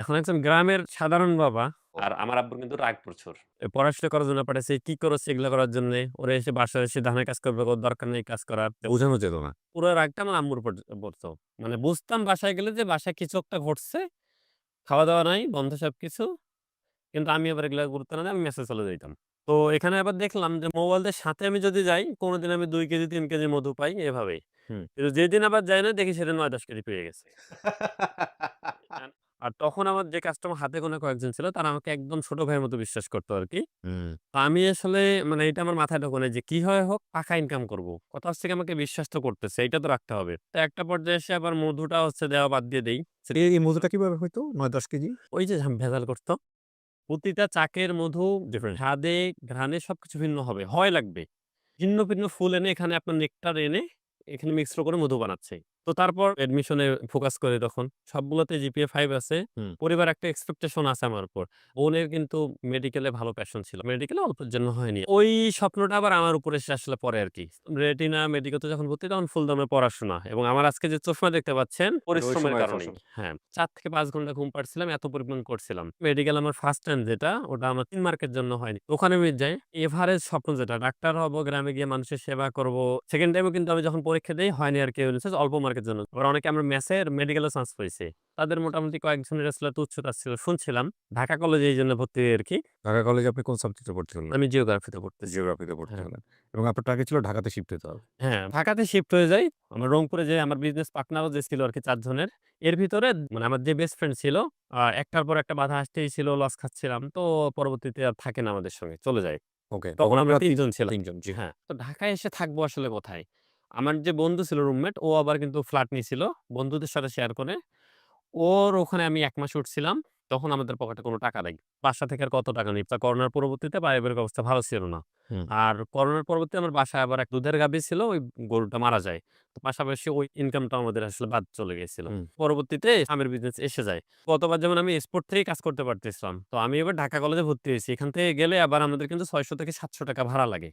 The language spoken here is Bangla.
এখন একজন গ্রামের সাধারণ বাবা, ও আর আমার আব্বুর কিন্তু রাগ প্রচুর। পড়াশোনা করার জন্য পাঠাইছে। কি করছ এগুলা করার জন্যে? ওরা এসে বাসায় এসে ধানের কাজ করবে, ওর দরকার নেই কাজ করার। বোঝানো যেত না। পুরো রাগটা আমার আম্মুর উপর পড়তো। মানে বুঝতাম বাসায় গেলে যে বাসায় কিছু একটা ঘটছে। খাওয়া-দাওয়া নাই, বন্ধ সবকিছু। কিন্তু আমি আবার এগুলা গুরুত্ব না দিয়ে আমি মেসে চলে যাইতাম। তো এখানে আবার দেখলাম যে মোবাইলদের সাথে আমি যদি যাই, কোনদিন আমি ২ কেজি ৩ কেজি মধু পাই এভাবেই। হুম। কিন্তু যেদিন আবার যাই না দেখি সেদিন ৯-১০ কেজি পেয়ে গেছে। আন আর তখন আমার যে কাস্টমার হাতে গোনা কয়েকজন ছিল তারা আমাকে একদম ছোট ভাইয়ের মতো বিশ্বাস করতো আরকি। হুম। তো আমি আসলে মানে এটা আমার মাথায় ঢোকে নাই যে কি হয় হোক টাকা ইনকাম করব। কথা হচ্ছে কি আমাকে বিশ্বাস তো করতেছে, এইটা তো রাখতে হবে। তো একটা পর্যায়ে এসে আবার মধুটা হচ্ছে দেওয়া বাদ দিয়ে দেই। এই মধুটা কিভাবে হইতো? ৯-১০ কেজি? ওই যে ভেজাল করত। প্রতিটা চাকের মধু ডিফারেন্ট। স্বাদে, ঘ্রাণে সবকিছু ভিন্ন হবে। হয় লাগবে। ভিন্ন, ভিন্ন ফুল এনে এখানে আপনার নেকটার এনে এখানে মিশ্র করে মধু বানাচ্ছে। তো তারপর অ্যাডমিশনে ফোকাস করি তখন। সবগুলোতে জিপিএ ৫ আছে। হুম। পরিবার একটা এক্সপেকটেশন আছে আমার উপর। বোনের কিন্তু মেডিকেলে ভালো প্যাশন ছিল। মেডিকেলে অল্পের জন্য হয়নি। ওই স্বপ্নটা আবার আমার উপরে এসে আসলে পড়ে আরকি। রেটিনা মেডিকেলে যখন ভর্তি তখন ফুল দমে পড়াশোনা এবং আমার আজকে যে চশমা দেখতে পাচ্ছেন এটা ওই পরিশ্রমের সময়ের কারণেই। ফসল। হ্যাঁ, ৪ থেকে ৫ ঘন্টা ঘুম পাড়ছিলাম, এত পরিমাণ করছিলাম। মেডিকেল আমার ফার্স্ট টাইম যেটা, ওটা আমার ৩ মার্কের জন্য হয়নি। ওখানে আমি যাই, এভারেজ স্বপ্ন যেটা ডাক্তার হবো, গ্রামে গিয়ে মানুষের সেবা করব। সেকেন্ড টাইমেও কিন্তু আমি যখন পরীক্ষা দেই হয়নি আরকি অল্প মার্কের জন্য। আবার অনেকে আমরা মেসের মেডিকেলেও চান্স পাইছি। তাদের মোটামুটি কয়েকজনের আসলে তুচ্ছ-তাচ্ছিল্য শুনছিলাম। ঢাকা কলেজে এইজন্য ভর্তি হই আরকি। ঢাকা কলেজে আপনি কোন সাবজেক্টে ভর্তি হলেন? আমি জিওগ্রাফিতে পড়তেছি। জিওগ্রাফিতে ভর্তি হ্যাঁ। হলেন। এবং আপনার টার্গেট ছিল ঢাকাতে শিফট হইতে হবে। হ্যাঁ, ঢাকাতে শিফট হয়ে যাই। আমরা রংপুরে যে আমার বিজনেস পার্টনারও যে ছিল আরকি ৪ জনের। এর ভিতরে মানে আমার যে বেস্ট ফ্রেন্ড ছিল, একটার পর একটা বাধা আসতেই ছিল, লস খাচ্ছিলাম। তো পরবর্তীতে আর থাকে না আমাদের সঙ্গে, চলে যায়। ওকে। তখন তখন আমরা আপনারা ৩ জন ছিলাম। ৩ জন। জি। হ্যাঁ, তো ঢাকায় এসে থাকবো আসলে কোথায়? আমার যে বন্ধু ছিল রুমমেট, ও আবার কিন্তু ফ্ল্যাট নিছিল। বন্ধুদের সাথে শেয়ার করে। ওর ওখানে আমি ১ মাস উঠছিলাম। তখন আমাদের পকেটে কোন টাকা নাই। বাসা থেকে আর কত টাকা নিব? তা করোনার পরবর্তীতে পারিবারিক অবস্থা ভালো ছিল না। হুম। আর করোনার পরবর্তীতে আমার বাসায় আবার এক দুধের গাভী ছিল, ওই গরুটা মারা যায়। তো পাশাপাশি ওই ইনকামটাও আমাদের আসলে বাদ চলে গেছিল। হুম। পরবর্তীতে আমের বিজনেস এসে যায়। গতবার যেমন আমি এক্সপোর্ট থেকেই কাজ করতে পারতেছিলাম। তো আমি এবার ঢাকা কলেজে ভর্তি হইছি। এখান থেকে গেলে আবার আমাদের কিন্তু ৳৬০০ থেকে ৳৭০০ ভাড়া লাগে।